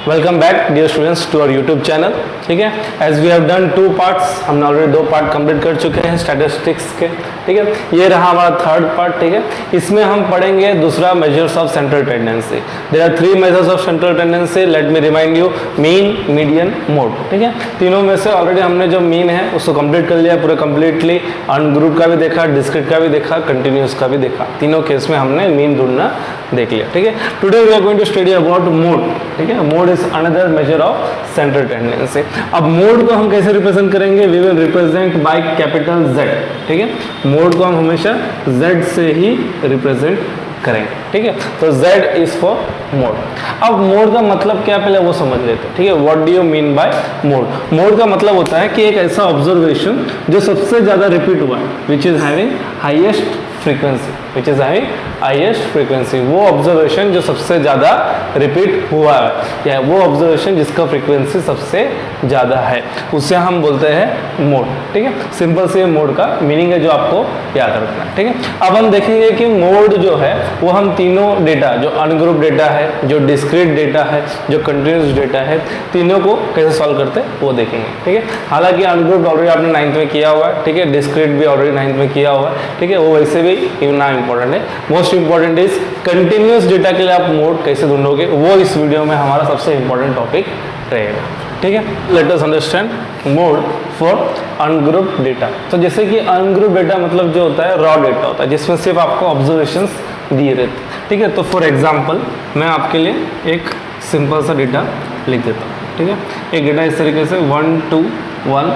Welcome back dear students to our YouTube channel. ठीक है, as we have done 2 parts, हमने already 2 part complete कर चुके हैं स्टैटिस्टिक्स के। ठीक है, ये रहा हमारा 3rd पार्ट। ठीक है, इसमें हम पढ़ेंगे दूसरा measures of central tendency. There are 3 measures of central tendency. Let me remind you, mean, median, mode. ठीक है, तीनों में से ऑलरेडी हमने जो मीन है उसको कंप्लीट कर लिया पूरे कंप्लीटली। अनग्रुप का भी देखा, डिस्क्रीट का भी देखा, कंटिन्यूस का भी देखा। तीनों केस में हमने मीन ढूंढना देख लिया। ठीक है, today we are going to study about mode. ठीक है, mode is another measure of central tendency. अब मोड को हम कैसे रिप्रेजेंट करेंगे? We will represent by capital Z। ठीक है, मोड को हम हमेशा Z से ही रिप्रेजेंट करेंगे। ठीक है, तो Z इज फॉर मोड। अब मोड का मतलब क्या पहले वो समझ लेते हैं। ठीक है, what do you mean by mode? Mode का मतलब होता है कि एक ऐसा ऑब्जर्वेशन जो सबसे ज्यादा रिपीट हुआ है, which is having highest frequency, which is having highest frequency. वो ऑब्जर्वेशन जो सबसे ज्यादा रिपीट हुआ है, या वो ऑब्जर्वेशन जिसका फ्रीक्वेंसी सबसे ज्यादा है, उसे हम बोलते हैं मोड। ठीक है, सिंपल से मोड का मीनिंग है जो आपको याद रखना है। ठीक है, अब हम देखेंगे कि मोड जो है वो हम तीनों डेटा, जो अनग्रुप डेटा है, जो डिस्क्रीट डेटा है, जो कंटिन्यूस डेटा है, तीनों को कैसे सॉल्व करते हैं वो देखेंगे। ठीक है, हालांकि अनग्रुप ऑलरेडी आपने 9th में किया हुआ है। ठीक है, डिस्क्रीट भी ऑलरेडी 9th में किया हुआ है। ठीक है, वो वैसे भी इतना इंपॉर्टेंट है। Most important is continuous data के लिए आप मोड कैसे ढूंढोगे, वो इस वीडियो में हमारा सबसे इंपॉर्टेंट टॉपिक रहेगा। ठीक है, let us understand mode for ungroup data. तो जैसे कि अनग्रुप डेटा मतलब जो होता है रॉ डेटा होता है, जिसमें सिर्फ आपको ऑब्जर्वेशंस दिए रहते हैं। ठीक है, तो फॉर एग्जांपल मैं आपके लिए एक सिंपल सा डेटा लिख देता हूँ। ठीक है, एक डेटा इस तरीके से 1 2 1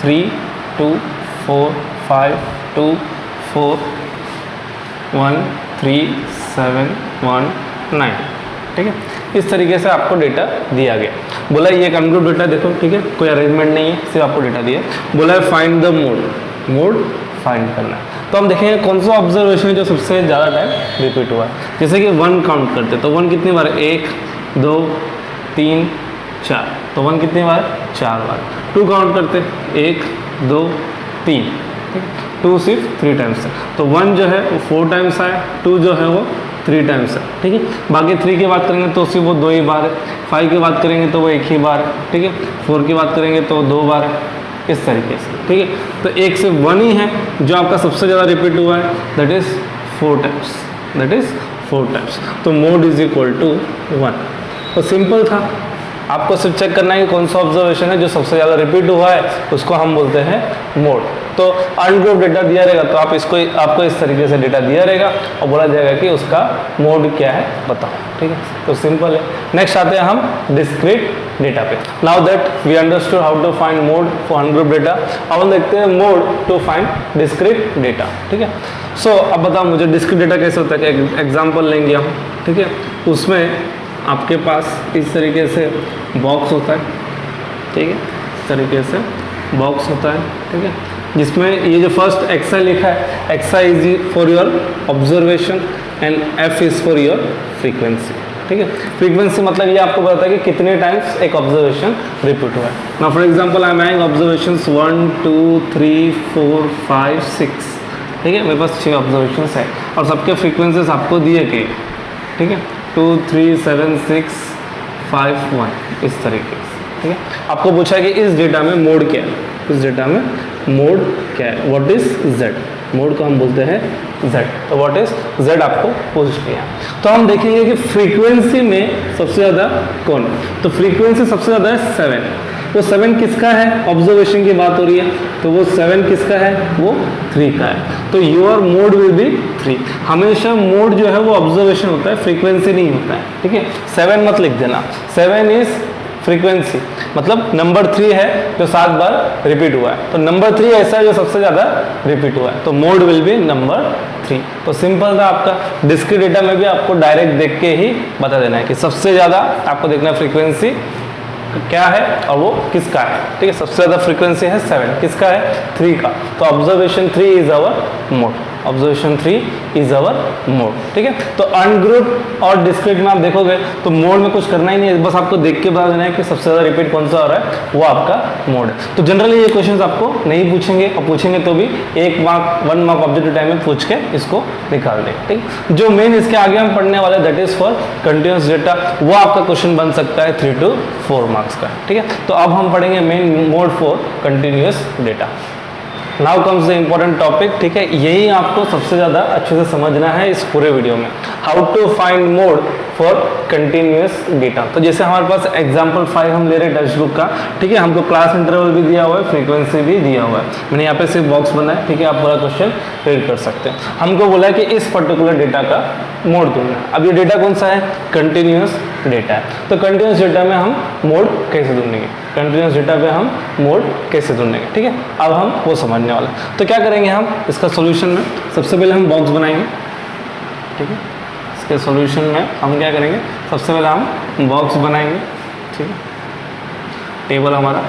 3 2 4 5 2 4 1 3 7 1 9। ठीक है, इस तरीके से आपको डेटा दिया गया। बोला ये एक अनग्रुप डेटा देखो। ठीक है, कोई अरेंजमेंट नहीं है, सिर्फ आपको डेटा दिया। बोला है find the mode, mode find करना है। तो हम देखेंगे कौन सा ऑब्जर्वेशन है जो सबसे ज़्यादा टाइम रिपीट हुआ है। जैसे कि 1 काउंट करते तो 1 कितनी बार? 1 2 3 4। तो 1 कितनी बार? 4 बार। 2 काउंट करते 1 2 3। ठीक है, 2 सिर्फ 3 टाइम्स है। तो 1 जो है वो 4 टाइम्स आया, 2 जो है वो 3 टाइम्स है। ठीक है, बाकी 3 की बात करेंगे तो सिर्फ वो 2 ही बार है। 5 की बात करेंगे तो वो 1 ही बार है। ठीक है, 4 की बात करेंगे तो 2 बार है, इस तरीके से। ठीक है, तो 1 से 1 ही है जो आपका सबसे ज़्यादा रिपीट हुआ है, that is 4 times, that is 4 times. तो मोड इज इक्वल टू 1। तो सिंपल था, आपको सिर्फ चेक करना है कि कौन सा ऑब्जर्वेशन है जो सबसे ज़्यादा रिपीट हुआ है, उसको हम बोलते हैं मोड। तो अनग्रुप डेटा दिया रहेगा तो आपको इस तरीके से डेटा दिया रहेगा और बोला जाएगा कि उसका मोड क्या है बताओ। ठीक है, तो सिंपल है। नेक्स्ट आते हैं हम डिस्क्रीट डेटा पे। Now that we understood how to find mode for ungroup data, अब हम देखते हैं mode to find discrete data. ठीक है, सो अब बताओ मुझे डिस्क्रीट डेटा कैसे होता है। एग्जाम्पल लेंगे हम। ठीक है, उसमें आपके पास इस तरीके से बॉक्स होता है। ठीक है, इस तरीके से बॉक्स होता है। ठीक है, जिसमें ये जो फर्स्ट एक्सा लिखा है, X is for your observation and F is for your frequency. ठीक है, फ्रीक्वेंसी मतलब ये आपको बताता है कि कितने टाइम्स एक ऑब्जर्वेशन रिपीट हुआ है। Now for example I am having observations 1 2 3 4 5 6। ठीक है, मेरे पास 6 ऑब्जर्वेशंस है और सबके फ्रीक्वेंसीज आपको दिए गए। ठीक है, 2 3 7 6 5 1, इस तरीके से। ठीक है, आपको पूछा है कि इस डेटा में मोड क्या है, इस डेटा में मोड क्या है, व्हाट इज Z? मोड को हम बोलते हैं Z। तो व्हाट इज Z आपको पूछ लिया। तो हम देखेंगे कि फ्रीक्वेंसी में सबसे ज़्यादा कौन है। तो फ्रीक्वेंसी सबसे ज़्यादा है 7। वो 7 किसका है? ऑब्जर्वेशन की बात हो रही है, तो वो 7 किसका है? वो 3 का है। तो योर मोड विल बी 3। हमेशा मोड जो है वो ऑब्जर्वेशन होता है, फ्रीक्वेंसी नहीं होता है। ठीक है, 7 मत लिख देना, 7 इज फ्रीक्वेंसी, मतलब नंबर 3 है जो 7 बार रिपीट हुआ है। तो नंबर 3 ऐसा है जो सबसे ज़्यादा रिपीट हुआ है, तो मोड विल बी नंबर 3। तो सिंपल था आपका। डिस्क्रीट डेटा में भी आपको डायरेक्ट देख के ही बता देना है कि सबसे ज़्यादा आपको देखना है फ्रीक्वेंसी क्या है और वो किसका है। ठीक है, सबसे ज़्यादा फ्रीक्वेंसी है 7, किसका है? 3 का। तो observation 3 is our mode. Observation 3 is our mode, ठीक है। तो अनग्रुप और डिस्क्रीट में आप देखोगे तो मोड में कुछ करना ही नहीं है, बस आपको देख के बता देना है कि सबसे ज़्यादा रिपीट कौन सा हो रहा है, वो आपका मोड है। तो जनरली ये क्वेश्चन आपको नहीं पूछेंगे, और पूछेंगे तो भी 1 मार्क ऑब्जेक्टिव टाइम में पूछ के इसको निकाल दें, ठीक। जो मेन इसके आगे हम पढ़ने वाले that is for continuous data, वो आपका क्वेश्चन बन सकता है 3 to 4 मार्क्स का, ठीक है। तो अब हम पढ़ेंगे main mode for continuous data. Now comes the important topic, ठीक है। यही आपको सबसे ज़्यादा अच्छे से समझना है इस पूरे वीडियो में, how to find mode for continuous data. तो जैसे हमारे पास एग्जाम्पल 5 हम ले रहे हैं टेक्स्ट बुक का, ठीक है। हमको क्लास इंटरवल भी दिया हुआ है, फ्रीक्वेंसी भी दिया हुआ है। मैंने यहाँ पे सिर्फ बॉक्स बनाया है, ठीक है। आप पूरा क्वेश्चन रीड कर सकते हैं। हमको बोला है कि इस पर्टिकुलर डेटा का मोड ढूंढना है। अब ये डेटा कौन सा है, कंटिन्यूस डेटा है। तो कंटिन्यूस डेटा में हम मोड कैसे ढूंढेंगे, कंटिन्यूस डेटा पे हम मोड कैसे ढूंढेंगे, ठीक है। अब हम वो समझने वाले। तो क्या करेंगे हम इसका सॉल्यूशन में, सबसे पहले हम बॉक्स बनाएंगे, ठीक है। इसके सॉल्यूशन में हम क्या करेंगे, सबसे पहले हम बॉक्स बनाएंगे, ठीक है। टेबल हमारा,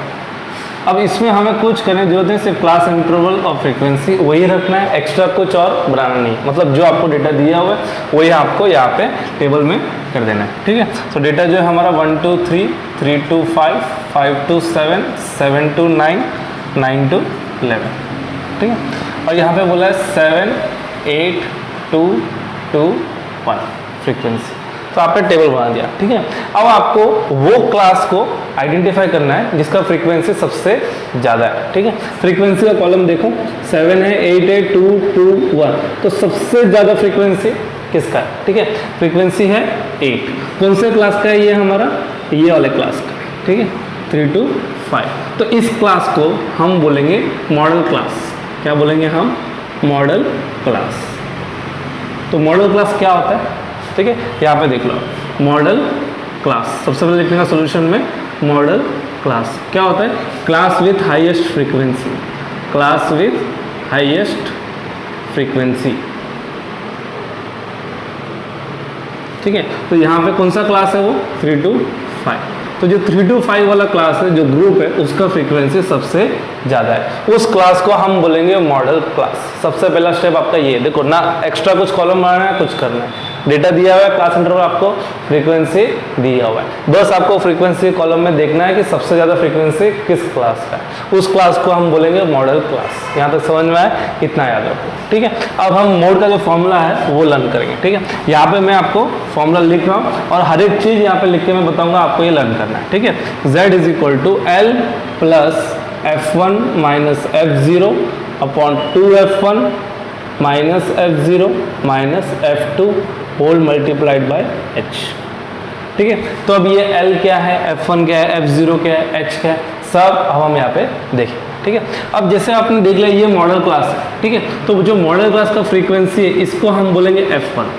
अब इसमें हमें कुछ करने की जरूरत है, सिर्फ क्लास इंटरवल और फ्रीक्वेंसी वही रखना है, एक्स्ट्रा कुछ और बनाना नहीं। मतलब जो आपको डेटा दिया हुआ है वही आपको यहाँ पे टेबल में कर देना है, ठीक है। तो डेटा जो है हमारा 1 to 3, 3 to 5, 5 to 7, 7 to 9, 9 to 11, ठीक है। और यहाँ पे बोला है 7, 8, 2, 2, 1 फ्रीक्वेंसी। तो आपने टेबल बना दिया, ठीक है। अब आपको वो क्लास को आइडेंटिफाई करना है जिसका फ्रीक्वेंसी सबसे ज़्यादा है, ठीक है। फ्रीक्वेंसी का कॉलम देखो, 7 है, 8 है, 2, 2, 1। तो सबसे ज़्यादा फ्रीक्वेंसी किसका है, ठीक है। फ्रीक्वेंसी है 8। कौन से क्लास का है ये हमारा, ये वाले क्लास का, ठीक है। 3 to 5। तो इस क्लास को हम बोलेंगे मॉडल क्लास। क्या बोलेंगे हम, मॉडल क्लास। तो मॉडल क्लास क्या होता है, ठीक है। यहाँ पे देख लो, मॉडल क्लास सबसे पहले लिखने का सोल्यूशन में, मॉडल क्लास क्या होता है, class with highest frequency, class with highest frequency, ठीक है। तो यहाँ पे कौन सा क्लास है वो, 3 to 5। तो जो 3 to 5 वाला क्लास है, जो ग्रुप है, उसका फ्रीक्वेंसी सबसे ज़्यादा है, उस क्लास को हम बोलेंगे मॉडल क्लास। सबसे पहला स्टेप आपका ये, देखो ना एक्स्ट्रा कुछ कॉलम बनाना है, कुछ करना है। डेटा दिया हुआ है, क्लास इंटरवल आपको फ्रीक्वेंसी दिया हुआ है, बस आपको फ्रीक्वेंसी कॉलम में देखना है कि सबसे ज़्यादा फ्रीक्वेंसी किस क्लास का है, उस क्लास को हम बोलेंगे मॉडल क्लास। यहाँ तक समझ में आया, इतना याद रखो, ठीक है। अब हम मोड का जो फॉर्मूला है वो लर्न करेंगे, ठीक है। यहाँ पे मैं आपको फॉर्मूला लिख रहा हूँ और हर एक चीज़ यहाँ पे लिख के मैं बताऊँगा, आपको ये लर्न करना है, ठीक है। Z is equal to L plus F1 minus F0 upon 2F1 minus F0 minus F2 whole multiplied by H, ठीक है। तो अब ये L क्या है, F1 क्या है, F0 क्या है, H क्या है, सब अब हम यहाँ पे देखें, ठीक है। अब जैसे आपने देख लिया ये मॉडल क्लास है, ठीक है। तो जो मॉडल क्लास का फ्रीक्वेंसी है इसको हम बोलेंगे F1।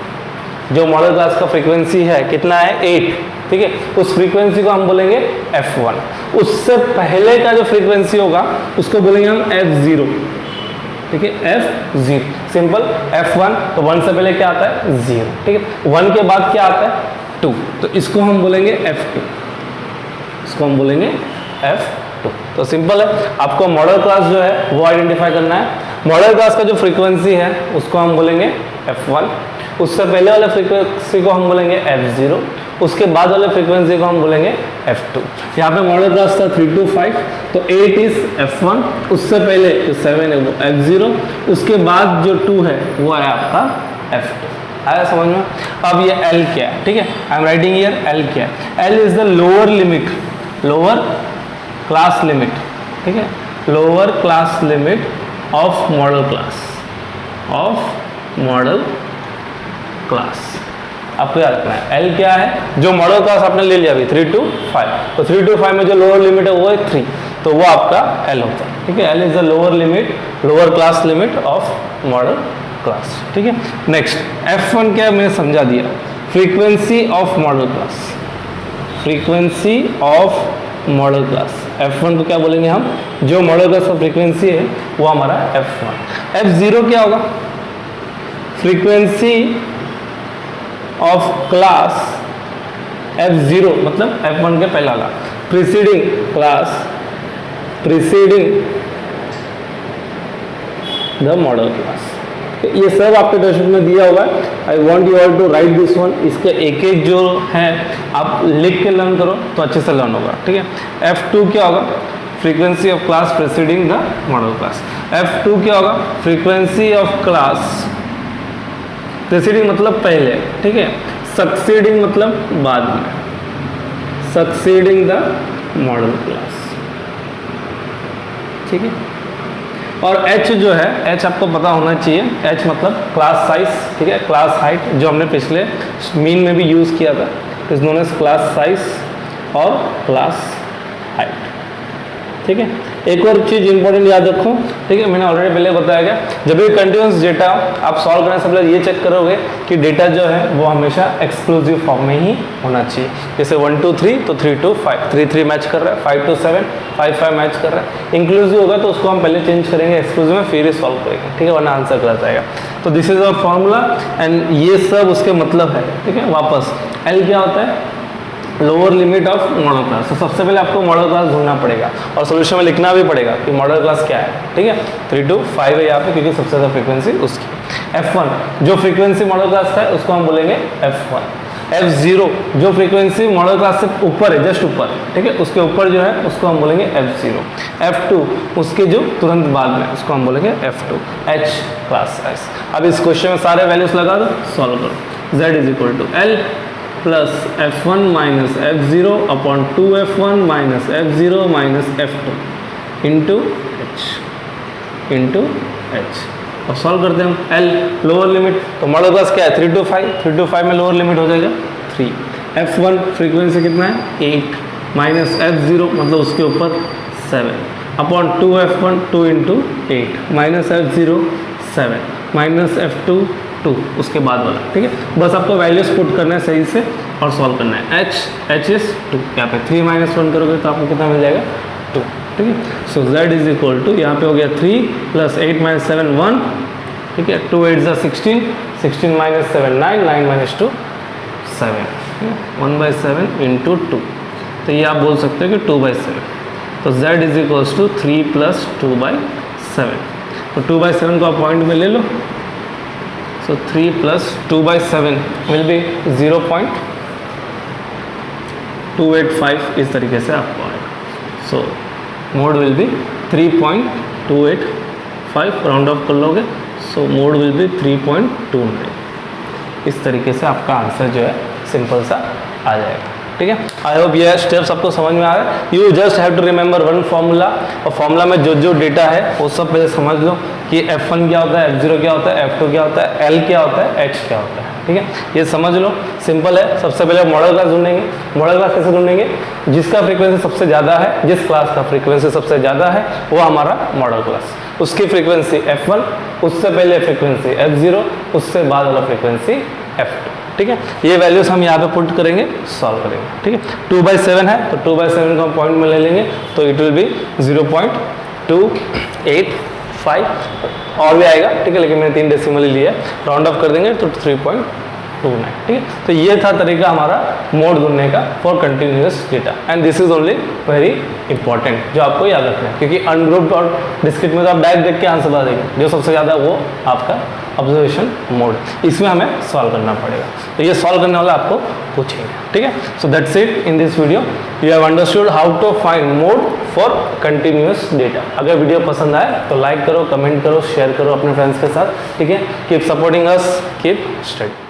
जो मॉडल क्लास का फ्रीक्वेंसी है कितना है, 8, ठीक है। उस फ्रीक्वेंसी को हम बोलेंगे F1। उससे पहले का जो फ्रीक्वेंसी होगा उसको बोलेंगे हम F0, ठीक है। F0 सिंपल, F1 तो 1 से पहले क्या आता है, 0, ठीक है। 1 के बाद क्या आता है, 2, तो इसको हम बोलेंगे F2, इसको हम बोलेंगे F2। तो सिंपल है, आपको मॉडल क्लास जो है वो आइडेंटिफाई करना है। मॉडल क्लास का जो फ्रीक्वेंसी है उसको हम बोलेंगे F1, उससे पहले वाले फ्रीक्वेंसी को हम बोलेंगे F0, उसके बाद वाले फ्रीक्वेंसी को हम बोलेंगे F2। यहाँ पे मॉडल क्लास था 3 to 5, तो 8 इज F1, उससे पहले जो 7 है वो F0, उसके बाद जो 2 है वो है आपका F2। आया समझ में। अब ये L क्या है, ठीक है। I am writing here L क्या है, L is the lower limit, lower class limit, ठीक है। Lower class limit of model class, of model class आपको याद रखना है। L क्या है, जो मॉडल क्लास आपने ले लिया अभी 3 to 5, तो 3 to 5 में जो लोअर लिमिट है वो है 3, तो वो आपका L होता है, ठीक है। L is the lower limit, lower class limit of model class, ठीक है। नेक्स्ट F1 क्या है मैंने समझा दिया, frequency of model class, frequency of model class. F1 को क्या बोलेंगे हम, जो मॉडल क्लास का फ्रीक्वेंसी है वो हमारा F1। F0 क्या होगा, फ्रीक्वेंसी ऑफ क्लास F0 मतलब F1 के पहला वाला, preceding class, preceding the modal class, ये सब आपके टेक्स्ट में दिया हुआ है। I want you all to write this one. इसके एक एक जो है आप लिख के लर्न करो तो अच्छे से लर्न होगा, ठीक है। F2 क्या होगा? Frequency of class presiding the modal class. F2 क्या होगा? फ्रीक्वेंसी ऑफ क्लास प्रेसिडिंग मतलब पहले, ठीक है। सक्सीडिंग मतलब बाद में, सक्सीडिंग द मॉडल क्लास, ठीक है। और H जो है, H आपको पता होना चाहिए, H मतलब क्लास साइज, ठीक है, क्लास हाइट, जो हमने पिछले मीन में भी यूज़ किया था, is known as class size और क्लास हाइट, ठीक है। एक और चीज़ इंपॉर्टेंट याद रखो, ठीक है, मैंने ऑलरेडी पहले बताया गया, जब भी कंटिन्यूस डेटा आप सॉल्व करने से पहले ये चेक करोगे कि डेटा जो है वो हमेशा एक्सक्लूसिव फॉर्म में ही होना चाहिए। जैसे 1 to 3 तो 3 to 5, 3 3 मैच कर रहा है, 5 to 7 5 5 मैच कर रहा है। इंक्लूसिव होगा तो उसको हम पहले चेंज करेंगे एक्सक्लूसिव में, फिर ही सॉल्व करेंगे, ठीक है, वरना आंसर गलत आएगा। तो this is our formula and ये सब उसके मतलब है, ठीक है। वापस L क्या होता है? Lower limit of model class. तो सबसे पहले आपको मॉडल क्लास ढूंढना पड़ेगा और सोल्यूशन में लिखना भी पड़ेगा कि मॉडल क्लास क्या है, ठीक है। 3 to 5 है यहाँ पे क्योंकि सबसे ज़्यादा फ्रीक्वेंसी उसकी। F1 जो फ्रीक्वेंसी मॉडल क्लास का है उसको हम बोलेंगे F1। F0 जो फ्रीक्वेंसी मॉडल क्लास से ऊपर है, जस्ट ऊपर, ठीक है, उसके ऊपर जो है उसको हम बोलेंगे F0। F2 उसके जो तुरंत बाद में उसको हम बोलेंगे F2। H class size. अब इस क्वेश्चन में सारे वैल्यूज लगा दो, सॉल्व करो। Z is equal to L plus F1 minus F0 upon 2F1 minus F0 minus F2 into H। अब सॉल्व करते हैं हम। L लोअर लिमिट, तो मॉडल क्लास क्या है? 3 to 5, 3 to 5 में लोअर लिमिट हो जाएगा 3। F1 फ्रीक्वेंसी कितना है? 8 माइनस F0 मतलब उसके ऊपर 7 upon 2F1 2 into 8 minus F0 7 minus F2 2 उसके बाद वाला, ठीक है। बस आपको वैल्यूज पुट करना है सही से और सॉल्व करना है। H इज 2, यहाँ पे 3 माइनस 1 करोगे तो आपको कितना मिल जाएगा? 2, ठीक है। सो Z इज इक्वल टू, यहाँ पे हो गया 3 प्लस 8 माइनस 7 1, ठीक है। 2 8 जा 16, 16 माइनस 7 9, 9 माइनस 2 7, 1/7 इंटू 2। तो ये आप बोल सकते हो कि 2/7। तो Z is equal to 3 plus 2/7। तो 2/7 को आप पॉइंट में ले लो। So 3 plus 2/7 will be 0.285 इस तरीके से आपको आएगा। So mode will be 3.285, round of कर लोगे, so mode will be 3.29। इस तरीके से आपका आंसर जो है सिंपल सा आ जाएगा, ठीक है। आई होप ये स्टेप्स आपको समझ में आ रहा है। You just have to remember one formula, और फॉर्मूला में जो जो डेटा है वो सब पहले समझ लो कि F1 क्या होता है, F0 क्या होता है, F2 क्या होता है, L क्या होता है, H क्या होता है, ठीक है। ये समझ लो, सिंपल है। सबसे पहले मॉडल क्लास ढूंढेंगे। मॉडल क्लास कैसे ढूंढेंगे? जिसका फ्रीक्वेंसी सबसे ज़्यादा है, जिस क्लास का फ्रीक्वेंसी सबसे ज़्यादा है वो हमारा मॉडल क्लास। उसकी फ्रीक्वेंसी F1, उससे पहले फ्रीक्वेंसी F0, उससे बाद वाला फ्रीक्वेंसी F2, ठीक है। ये वैल्यूज हम यहाँ पे पुट करेंगे, सॉल्व करेंगे, ठीक है। 2/7 है तो 2/7 को हम पॉइंट में ले लेंगे तो इट विल बी 0.285 और भी आएगा, ठीक है, लेकिन मैंने 3 डेसिमल लिया है, राउंड ऑफ कर देंगे तो 3.29, ठीक है। तो ये था तरीका हमारा मोड ढूंढने का for continuous data, and this is only very important, जो आपको याद रखना है, क्योंकि अनग्रुप्ड और डिस्क्रीट में तो आप डायरेक्ट देख के आंसर बता देंगे, जो सबसे ज़्यादा वो आपका ऑब्जर्वेशन मोड, इसमें हमें सॉल्व करना पड़ेगा। तो ये सॉल्व करने वाला आपको पूछेंगे, ठीक है। So that's it in this video. You have understood how to find mode for continuous data. अगर वीडियो पसंद आए तो लाइक करो, कमेंट करो, शेयर करो अपने फ्रेंड्स के साथ, ठीक है। Keep supporting us, keep study.